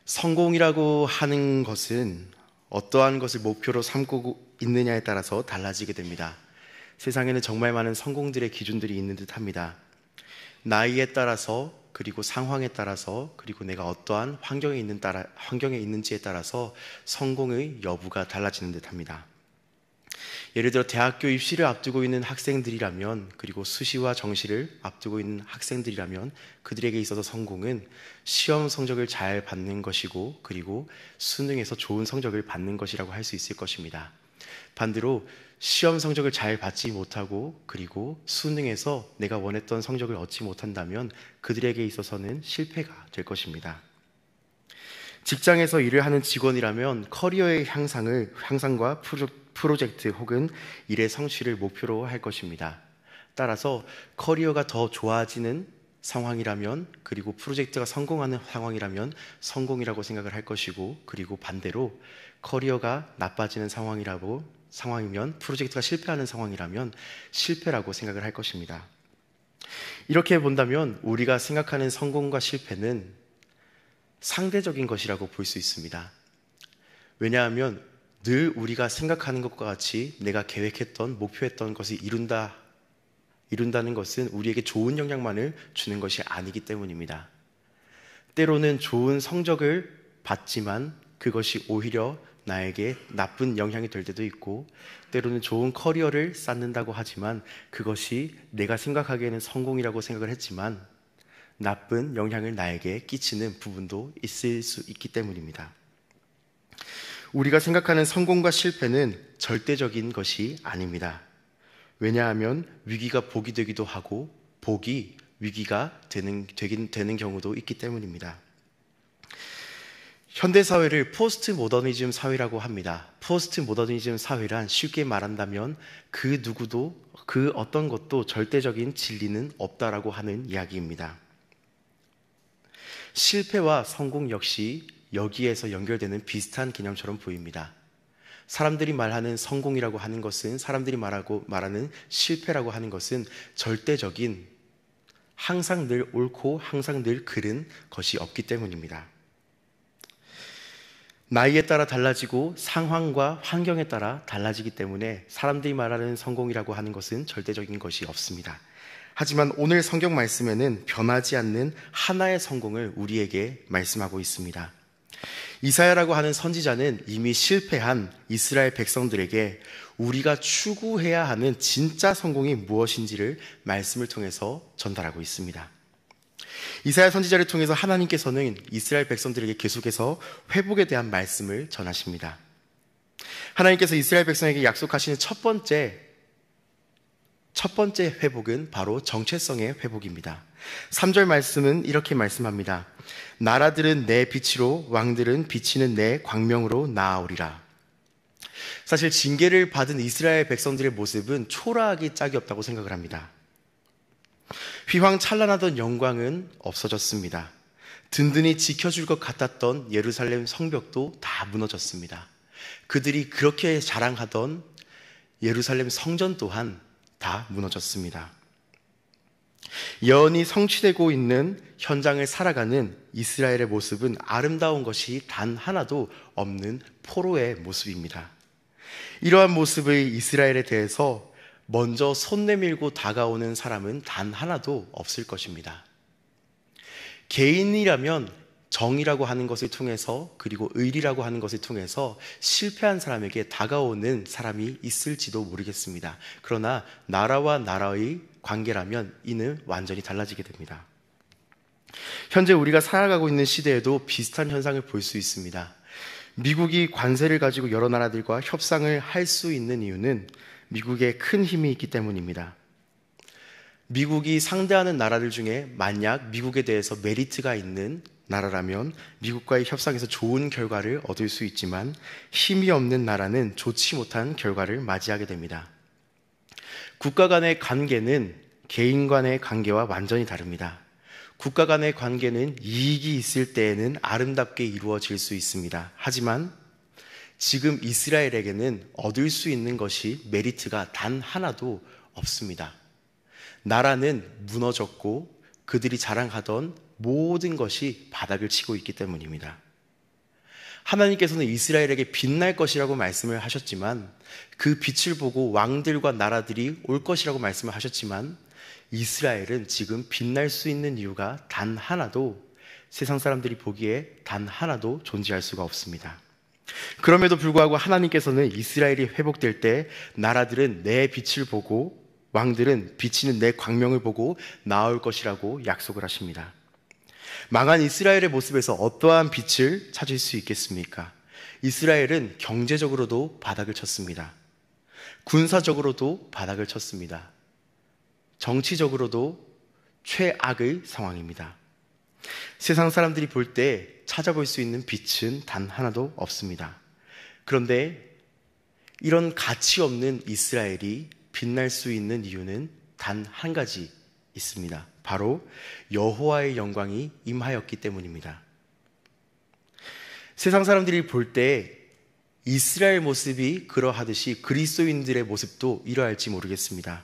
성공이라고 하는 것은 어떠한 것을 목표로 삼고 있느냐에 따라서 달라지게 됩니다. 세상에는 정말 많은 성공들의 기준들이 있는 듯 합니다. 나이에 따라서, 그리고 상황에 따라서, 그리고 내가 어떠한 환경에 있는지에 따라서 성공의 여부가 달라지는 듯 합니다. 예를 들어 대학교 입시를 앞두고 있는 학생들이라면, 그리고 수시와 정시를 앞두고 있는 학생들이라면 그들에게 있어서 성공은 시험 성적을 잘 받는 것이고, 그리고 수능에서 좋은 성적을 받는 것이라고 할 수 있을 것입니다. 반대로 시험 성적을 잘 받지 못하고, 그리고 수능에서 내가 원했던 성적을 얻지 못한다면 그들에게 있어서는 실패가 될 것입니다. 직장에서 일을 하는 직원이라면 커리어의 향상과 프로젝트 혹은 일의 성취를 목표로 할 것입니다. 따라서 커리어가 더 좋아지는 상황이라면, 그리고 프로젝트가 성공하는 상황이라면 성공이라고 생각을 할 것이고, 그리고 반대로 커리어가 나빠지는 상황이면, 프로젝트가 실패하는 상황이라면 실패라고 생각을 할 것입니다. 이렇게 본다면 우리가 생각하는 성공과 실패는 상대적인 것이라고 볼 수 있습니다. 왜냐하면 늘 우리가 생각하는 것과 같이 내가 계획했던, 목표했던 것을 이룬다는 것은 우리에게 좋은 영향만을 주는 것이 아니기 때문입니다. 때로는 좋은 성적을 받지만 그것이 오히려 나에게 나쁜 영향이 될 때도 있고, 때로는 좋은 커리어를 쌓는다고 하지만 그것이 내가 생각하기에는 성공이라고 생각을 했지만 나쁜 영향을 나에게 끼치는 부분도 있을 수 있기 때문입니다. 우리가 생각하는 성공과 실패는 절대적인 것이 아닙니다. 왜냐하면 위기가 복이 되기도 하고 복이 위기가 되는 경우도 있기 때문입니다. 현대사회를 포스트 모더니즘 사회라고 합니다. 포스트 모더니즘 사회란 쉽게 말한다면 그 누구도, 그 어떤 것도 절대적인 진리는 없다라고 하는 이야기입니다. 실패와 성공 역시 여기에서 연결되는 비슷한 개념처럼 보입니다. 사람들이 말하는 성공이라고 하는 것은, 사람들이 말하는 실패라고 하는 것은 절대적인, 항상 늘 옳고 항상 늘 그른 것이 없기 때문입니다. 나이에 따라 달라지고 상황과 환경에 따라 달라지기 때문에 사람들이 말하는 성공이라고 하는 것은 절대적인 것이 없습니다. 하지만 오늘 성경 말씀에는 변하지 않는 하나의 성공을 우리에게 말씀하고 있습니다. 이사야라고 하는 선지자는 이미 실패한 이스라엘 백성들에게 우리가 추구해야 하는 진짜 성공이 무엇인지를 말씀을 통해서 전달하고 있습니다. 이사야 선지자를 통해서 하나님께서는 이스라엘 백성들에게 계속해서 회복에 대한 말씀을 전하십니다. 하나님께서 이스라엘 백성에게 약속하시는 첫 번째 회복은 바로 정체성의 회복입니다. 3절 말씀은 이렇게 말씀합니다. 나라들은 내 빛으로, 왕들은 비치는 내 광명으로 나아오리라. 사실 징계를 받은 이스라엘 백성들의 모습은 초라하기 짝이 없다고 생각을 합니다. 휘황찬란하던 영광은 없어졌습니다. 든든히 지켜줄 것 같았던 예루살렘 성벽도 다 무너졌습니다. 그들이 그렇게 자랑하던 예루살렘 성전 또한 다 무너졌습니다. 예언이 성취되고 있는 현장을 살아가는 이스라엘의 모습은 아름다운 것이 단 하나도 없는 포로의 모습입니다. 이러한 모습의 이스라엘에 대해서 먼저 손 내밀고 다가오는 사람은 단 하나도 없을 것입니다. 개인이라면 정의라고 하는 것을 통해서, 그리고 의리라고 하는 것을 통해서 실패한 사람에게 다가오는 사람이 있을지도 모르겠습니다. 그러나 나라와 나라의 관계라면 이는 완전히 달라지게 됩니다. 현재 우리가 살아가고 있는 시대에도 비슷한 현상을 볼 수 있습니다. 미국이 관세를 가지고 여러 나라들과 협상을 할 수 있는 이유는 미국에 큰 힘이 있기 때문입니다. 미국이 상대하는 나라들 중에 만약 미국에 대해서 메리트가 있는 나라라면 미국과의 협상에서 좋은 결과를 얻을 수 있지만 힘이 없는 나라는 좋지 못한 결과를 맞이하게 됩니다. 국가 간의 관계는 개인 간의 관계와 완전히 다릅니다. 국가 간의 관계는 이익이 있을 때에는 아름답게 이루어질 수 있습니다. 하지만 지금 이스라엘에게는 얻을 수 있는 것이 메리트가 단 하나도 없습니다. 나라는 무너졌고 그들이 자랑하던 모든 것이 바닥을 치고 있기 때문입니다. 하나님께서는 이스라엘에게 빛날 것이라고 말씀을 하셨지만, 그 빛을 보고 왕들과 나라들이 올 것이라고 말씀을 하셨지만, 이스라엘은 지금 빛날 수 있는 이유가 단 하나도, 세상 사람들이 보기에 단 하나도 존재할 수가 없습니다. 그럼에도 불구하고 하나님께서는 이스라엘이 회복될 때 나라들은 내 빛을 보고, 왕들은 비치는 내 광명을 보고 나올 것이라고 약속을 하십니다. 망한 이스라엘의 모습에서 어떠한 빛을 찾을 수 있겠습니까? 이스라엘은 경제적으로도 바닥을 쳤습니다. 군사적으로도 바닥을 쳤습니다. 정치적으로도 최악의 상황입니다. 세상 사람들이 볼 때 찾아볼 수 있는 빛은 단 하나도 없습니다. 그런데 이런 가치 없는 이스라엘이 빛날 수 있는 이유는 단 한 가지 있습니다. 바로 여호와의 영광이 임하였기 때문입니다. 세상 사람들이 볼 때 이스라엘 모습이 그러하듯이 그리스도인들의 모습도 이러할지 모르겠습니다.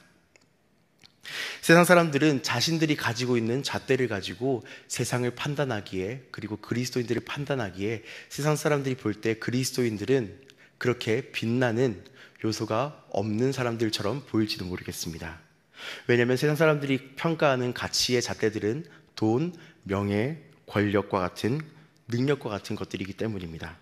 세상 사람들은 자신들이 가지고 있는 잣대를 가지고 세상을 판단하기에, 그리고 그리스도인들을 판단하기에 세상 사람들이 볼 때 그리스도인들은 그렇게 빛나는 요소가 없는 사람들처럼 보일지도 모르겠습니다. 왜냐하면 세상 사람들이 평가하는 가치의 잣대들은 돈, 명예, 권력과 같은, 능력과 같은 것들이기 때문입니다.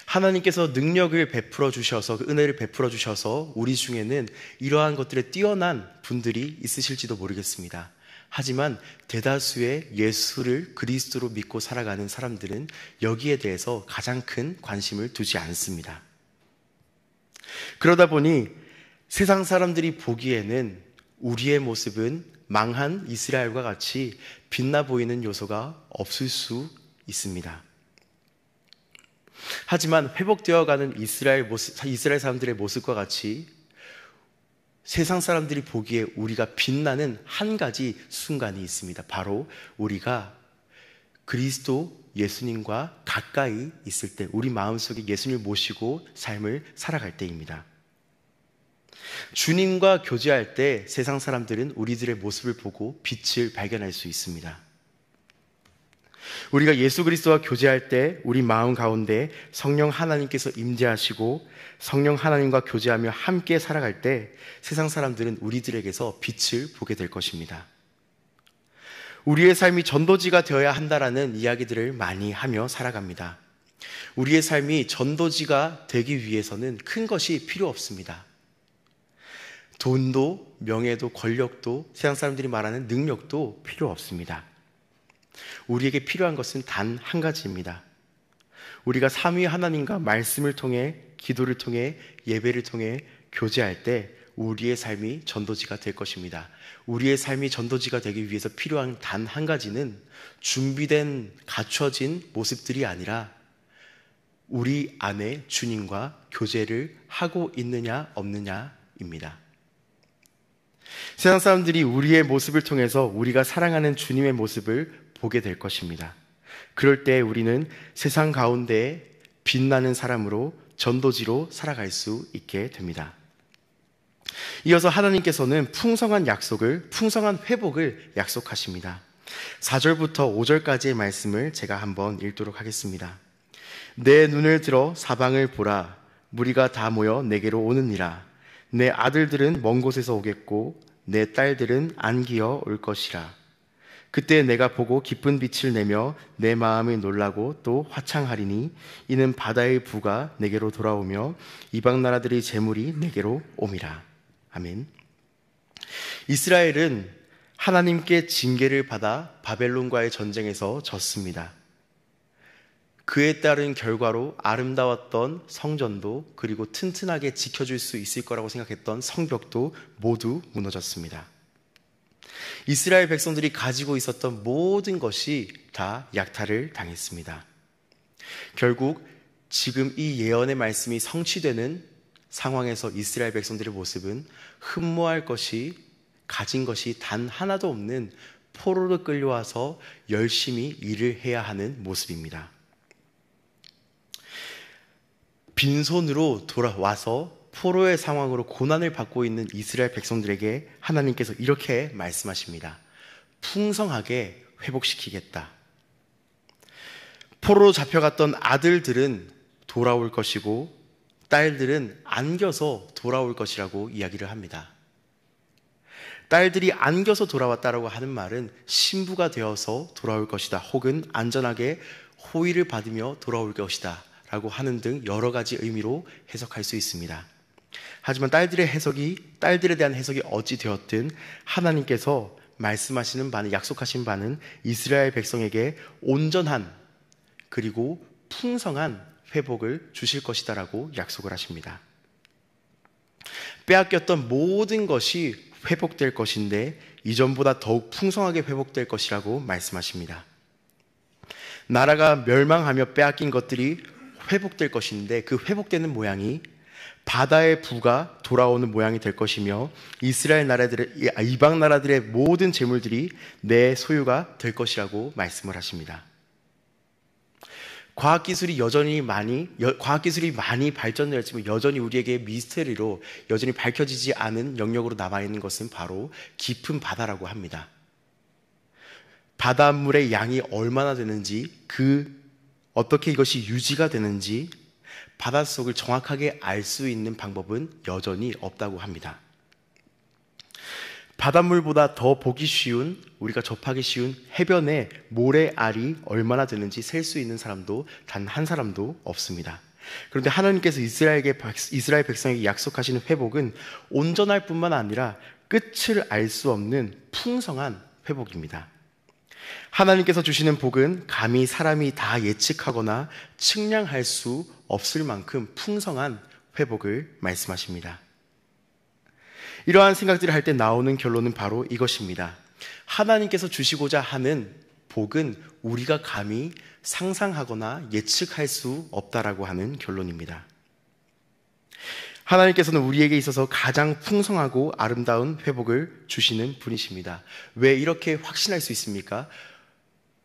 하나님께서 능력을 베풀어 주셔서, 은혜를 베풀어 주셔서 우리 중에는 이러한 것들에 뛰어난 분들이 있으실지도 모르겠습니다. 하지만 대다수의 예수를 그리스도로 믿고 살아가는 사람들은 여기에 대해서 가장 큰 관심을 두지 않습니다. 그러다 보니 세상 사람들이 보기에는 우리의 모습은 망한 이스라엘과 같이 빛나 보이는 요소가 없을 수 있습니다. 하지만 회복되어가는 이스라엘 사람들의 모습과 같이 세상 사람들이 보기에 우리가 빛나는 한 가지 순간이 있습니다. 바로 우리가 그리스도 예수님과 가까이 있을 때, 우리 마음속에 예수님을 모시고 삶을 살아갈 때입니다. 주님과 교제할 때 세상 사람들은 우리들의 모습을 보고 빛을 발견할 수 있습니다. 우리가 예수 그리스도와 교제할 때 우리 마음 가운데 성령 하나님께서 임재하시고 성령 하나님과 교제하며 함께 살아갈 때 세상 사람들은 우리들에게서 빛을 보게 될 것입니다. 우리의 삶이 전도지가 되어야 한다라는 이야기들을 많이 하며 살아갑니다. 우리의 삶이 전도지가 되기 위해서는 큰 것이 필요 없습니다. 돈도, 명예도, 권력도, 세상 사람들이 말하는 능력도 필요 없습니다. 우리에게 필요한 것은 단 한 가지입니다. 우리가 삼위 하나님과 말씀을 통해, 기도를 통해, 예배를 통해 교제할 때 우리의 삶이 전도지가 될 것입니다. 우리의 삶이 전도지가 되기 위해서 필요한 단 한 가지는 준비된, 갖춰진 모습들이 아니라 우리 안에 주님과 교제를 하고 있느냐 없느냐입니다. 세상 사람들이 우리의 모습을 통해서 우리가 사랑하는 주님의 모습을 보게 될 것입니다. 그럴 때 우리는 세상 가운데 빛나는 사람으로, 전도지로 살아갈 수 있게 됩니다. 이어서 하나님께서는 풍성한 약속을, 풍성한 회복을 약속하십니다. 4절부터 5절까지의 말씀을 제가 한번 읽도록 하겠습니다. 내 눈을 들어 사방을 보라. 무리가 다 모여 내게로 오느니라. 내 아들들은 먼 곳에서 오겠고 내 딸들은 안기어 올 것이라. 그때 내가 보고 기쁜 빛을 내며 내 마음이 놀라고 또 화창하리니 이는 바다의 부가 내게로 돌아오며 이방 나라들의 재물이 내게로 옴이라. 아멘. 이스라엘은 하나님께 징계를 받아 바벨론과의 전쟁에서 졌습니다. 그에 따른 결과로 아름다웠던 성전도, 그리고 튼튼하게 지켜줄 수 있을 거라고 생각했던 성벽도 모두 무너졌습니다. 이스라엘 백성들이 가지고 있었던 모든 것이 다 약탈을 당했습니다. 결국 지금 이 예언의 말씀이 성취되는 상황에서 이스라엘 백성들의 모습은 흠모할 것이, 가진 것이 단 하나도 없는 포로로 끌려와서 열심히 일을 해야 하는 모습입니다. 빈손으로 돌아와서 포로의 상황으로 고난을 받고 있는 이스라엘 백성들에게 하나님께서 이렇게 말씀하십니다. 풍성하게 회복시키겠다. 포로로 잡혀갔던 아들들은 돌아올 것이고 딸들은 안겨서 돌아올 것이라고 이야기를 합니다. 딸들이 안겨서 돌아왔다라고 하는 말은 신부가 되어서 돌아올 것이다, 혹은 안전하게 호의를 받으며 돌아올 것이다 라고 하는 등 여러 가지 의미로 해석할 수 있습니다. 하지만 딸들에 대한 해석이 어찌 되었든 하나님께서 말씀하시는 바는, 약속하신 바는 이스라엘 백성에게 온전한 그리고 풍성한 회복을 주실 것이다 라고 약속을 하십니다. 빼앗겼던 모든 것이 회복될 것인데 이전보다 더욱 풍성하게 회복될 것이라고 말씀하십니다. 나라가 멸망하며 빼앗긴 것들이 회복될 것인데 그 회복되는 모양이 바다의 부가 돌아오는 모양이 될 것이며 이방 나라들의 모든 재물들이 내 소유가 될 것이라고 말씀을 하십니다. 과학기술이 많이 발전되었지만 여전히 우리에게 미스터리로 여전히 밝혀지지 않은 영역으로 남아있는 것은 바로 깊은 바다라고 합니다. 바닷물의 양이 얼마나 되는지, 어떻게 이것이 유지가 되는지 바닷속을 정확하게 알 수 있는 방법은 여전히 없다고 합니다. 바닷물보다 더 보기 쉬운, 우리가 접하기 쉬운 해변의 모래알이 얼마나 되는지 셀 수 있는 사람도 단 한 사람도 없습니다. 그런데 하나님께서 이스라엘 백성에게 약속하시는 회복은 온전할 뿐만 아니라 끝을 알 수 없는 풍성한 회복입니다. 하나님께서 주시는 복은 감히 사람이 다 예측하거나 측량할 수 없을 만큼 풍성한 회복을 말씀하십니다. 이러한 생각들을 할 때 나오는 결론은 바로 이것입니다. 하나님께서 주시고자 하는 복은 우리가 감히 상상하거나 예측할 수 없다라고 하는 결론입니다. 하나님께서는 우리에게 있어서 가장 풍성하고 아름다운 회복을 주시는 분이십니다. 왜 이렇게 확신할 수 있습니까?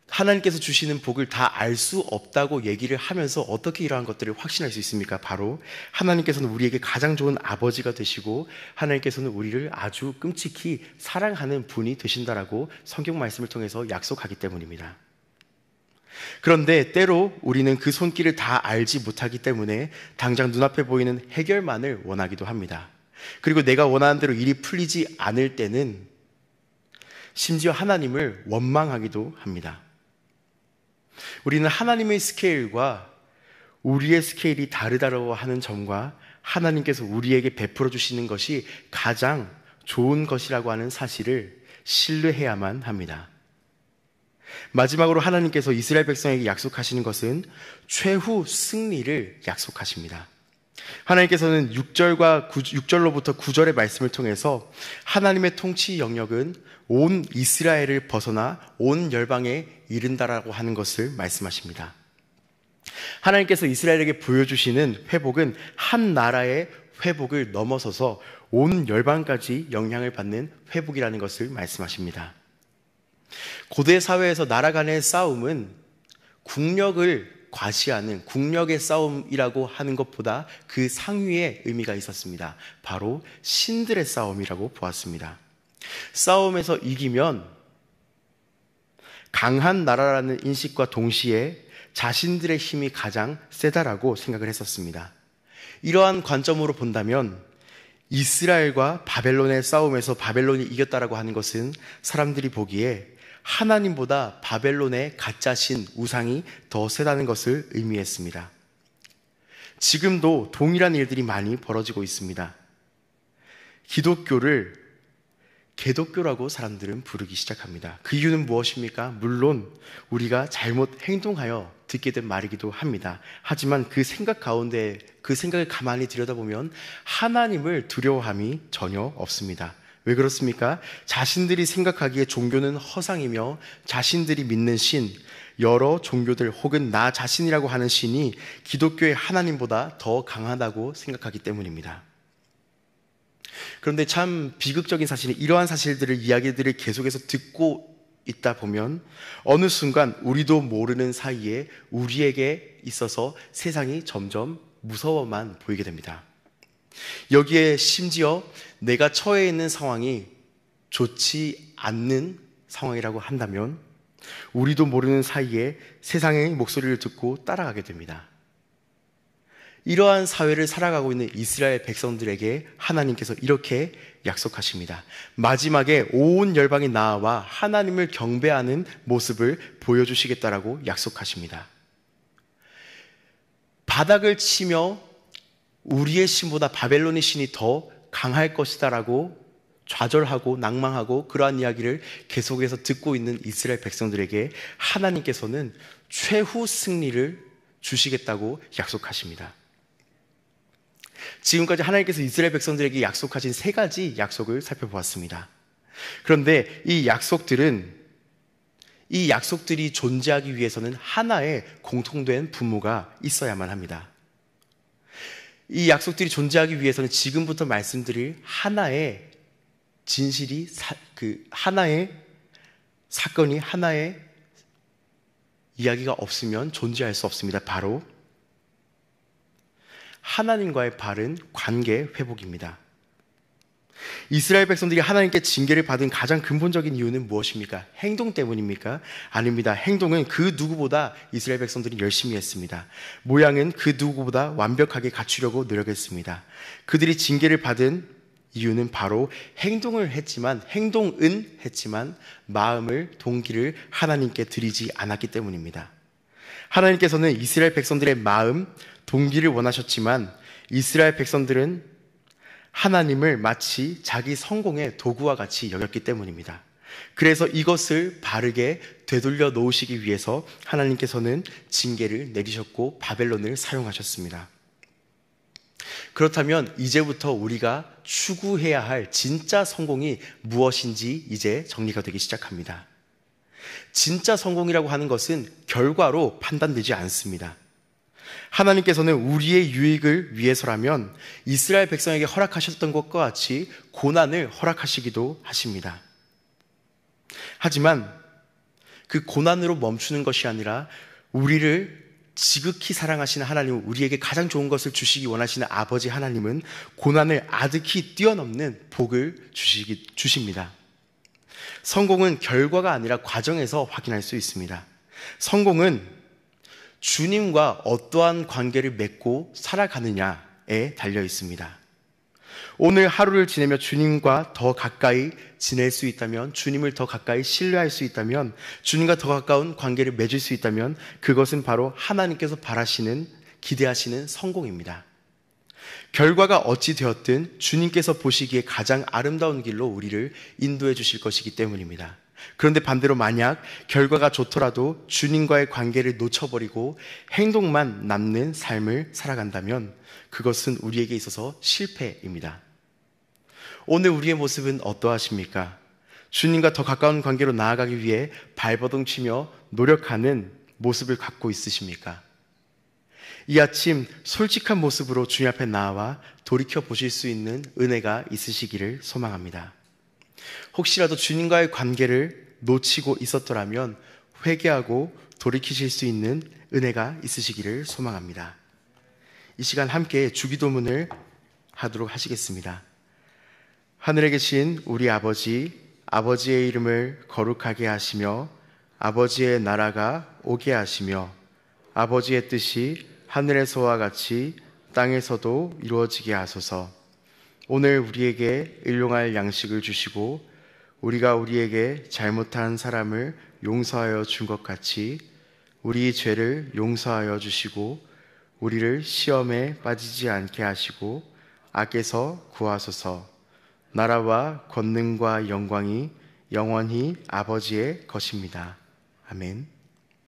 하나님께서 주시는 복을 다 알 수 없다고 얘기를 하면서 어떻게 이러한 것들을 확신할 수 있습니까? 바로 하나님께서는 우리에게 가장 좋은 아버지가 되시고 하나님께서는 우리를 아주 끔찍히 사랑하는 분이 되신다라고 성경 말씀을 통해서 약속하기 때문입니다. 그런데 때로 우리는 그 손길을 다 알지 못하기 때문에 당장 눈앞에 보이는 해결만을 원하기도 합니다. 그리고 내가 원하는 대로 일이 풀리지 않을 때는 심지어 하나님을 원망하기도 합니다. 우리는 하나님의 스케일과 우리의 스케일이 다르다고 하는 점과 하나님께서 우리에게 베풀어 주시는 것이 가장 좋은 것이라고 하는 사실을 신뢰해야만 합니다. 마지막으로 하나님께서 이스라엘 백성에게 약속하시는 것은 최후 승리를 약속하십니다. 하나님께서는 6절로부터 9절의 말씀을 통해서 하나님의 통치 영역은 온 이스라엘을 벗어나 온 열방에 이른다라고 하는 것을 말씀하십니다. 하나님께서 이스라엘에게 보여주시는 회복은 한 나라의 회복을 넘어서서 온 열방까지 영향을 받는 회복이라는 것을 말씀하십니다. 고대 사회에서 나라 간의 싸움은 국력을 과시하는 국력의 싸움이라고 하는 것보다 그 상위의 의미가 있었습니다. 바로 신들의 싸움이라고 보았습니다. 싸움에서 이기면 강한 나라라는 인식과 동시에 자신들의 힘이 가장 세다라고 생각을 했었습니다. 이러한 관점으로 본다면 이스라엘과 바벨론의 싸움에서 바벨론이 이겼다라고 하는 것은 사람들이 보기에 하나님보다 바벨론의 가짜신 우상이 더 세다는 것을 의미했습니다. 지금도 동일한 일들이 많이 벌어지고 있습니다. 기독교를 개독교라고 사람들은 부르기 시작합니다. 그 이유는 무엇입니까? 물론 우리가 잘못 행동하여 듣게 된 말이기도 합니다. 하지만 그 생각 가운데 그 생각을 가만히 들여다보면 하나님을 두려워함이 전혀 없습니다. 왜 그렇습니까? 자신들이 생각하기에 종교는 허상이며 자신들이 믿는 신, 여러 종교들 혹은 나 자신이라고 하는 신이 기독교의 하나님보다 더 강하다고 생각하기 때문입니다. 그런데 참 비극적인 사실은 이러한 이야기들을 계속해서 듣고 있다 보면 어느 순간 우리도 모르는 사이에 우리에게 있어서 세상이 점점 무서워만 보이게 됩니다. 여기에 심지어 내가 처해 있는 상황이 좋지 않는 상황이라고 한다면 우리도 모르는 사이에 세상의 목소리를 듣고 따라가게 됩니다. 이러한 사회를 살아가고 있는 이스라엘 백성들에게 하나님께서 이렇게 약속하십니다. 마지막에 온 열방이 나와 하나님을 경배하는 모습을 보여주시겠다라고 약속하십니다. 바닥을 치며 우리의 신보다 바벨론의 신이 더 강할 것이다라고 좌절하고 낭망하고 그러한 이야기를 계속해서 듣고 있는 이스라엘 백성들에게 하나님께서는 최후 승리를 주시겠다고 약속하십니다. 지금까지 하나님께서 이스라엘 백성들에게 약속하신 3가지 약속을 살펴보았습니다. 그런데 이 약속들이 존재하기 위해서는 하나의 공통된 분모가 있어야만 합니다. 이 약속들이 존재하기 위해서는 지금부터 말씀드릴 하나의 진실이 하나의 사건이 하나의 이야기가 없으면 존재할 수 없습니다. 바로 하나님과의 바른 관계 회복입니다. 이스라엘 백성들이 하나님께 징계를 받은 가장 근본적인 이유는 무엇입니까? 행동 때문입니까? 아닙니다. 행동은 그 누구보다 이스라엘 백성들이 열심히 했습니다. 모양은 그 누구보다 완벽하게 갖추려고 노력했습니다. 그들이 징계를 받은 이유는 바로 행동은 했지만 마음을, 동기를 하나님께 드리지 않았기 때문입니다. 하나님께서는 이스라엘 백성들의 마음, 동기를 원하셨지만 이스라엘 백성들은 하나님을 마치 자기 성공의 도구와 같이 여겼기 때문입니다. 그래서 이것을 바르게 되돌려 놓으시기 위해서 하나님께서는 징계를 내리셨고 바벨론을 사용하셨습니다. 그렇다면 이제부터 우리가 추구해야 할 진짜 성공이 무엇인지 이제 정리가 되기 시작합니다. 진짜 성공이라고 하는 것은 결과로 판단되지 않습니다. 하나님께서는 우리의 유익을 위해서라면 이스라엘 백성에게 허락하셨던 것과 같이 고난을 허락하시기도 하십니다. 하지만 그 고난으로 멈추는 것이 아니라 우리를 지극히 사랑하시는 하나님은, 우리에게 가장 좋은 것을 주시기 원하시는 아버지 하나님은 고난을 아득히 뛰어넘는 복을 주십니다. 성공은 결과가 아니라 과정에서 확인할 수 있습니다. 성공은 주님과 어떠한 관계를 맺고 살아가느냐에 달려 있습니다. 오늘 하루를 지내며 주님과 더 가까이 지낼 수 있다면, 주님을 더 가까이 신뢰할 수 있다면, 주님과 더 가까운 관계를 맺을 수 있다면 그것은 바로 하나님께서 바라시는, 기대하시는 성공입니다. 결과가 어찌 되었든 주님께서 보시기에 가장 아름다운 길로 우리를 인도해 주실 것이기 때문입니다. 그런데 반대로 만약 결과가 좋더라도 주님과의 관계를 놓쳐버리고 행동만 남는 삶을 살아간다면 그것은 우리에게 있어서 실패입니다. 오늘 우리의 모습은 어떠하십니까? 주님과 더 가까운 관계로 나아가기 위해 발버둥 치며 노력하는 모습을 갖고 있으십니까? 이 아침 솔직한 모습으로 주님 앞에 나와 돌이켜 보실 수 있는 은혜가 있으시기를 소망합니다. 혹시라도 주님과의 관계를 놓치고 있었더라면 회개하고 돌이키실 수 있는 은혜가 있으시기를 소망합니다. 이 시간 함께 주기도문을 하도록 하시겠습니다. 하늘에 계신 우리 아버지, 아버지의 이름을 거룩하게 하시며 아버지의 나라가 오게 하시며 아버지의 뜻이 하늘에서와 같이 땅에서도 이루어지게 하소서. 오늘 우리에게 일용할 양식을 주시고 우리가 우리에게 잘못한 사람을 용서하여 준 것 같이 우리 죄를 용서하여 주시고 우리를 시험에 빠지지 않게 하시고 악에서 구하소서. 나라와 권능과 영광이 영원히 아버지의 것입니다. 아멘.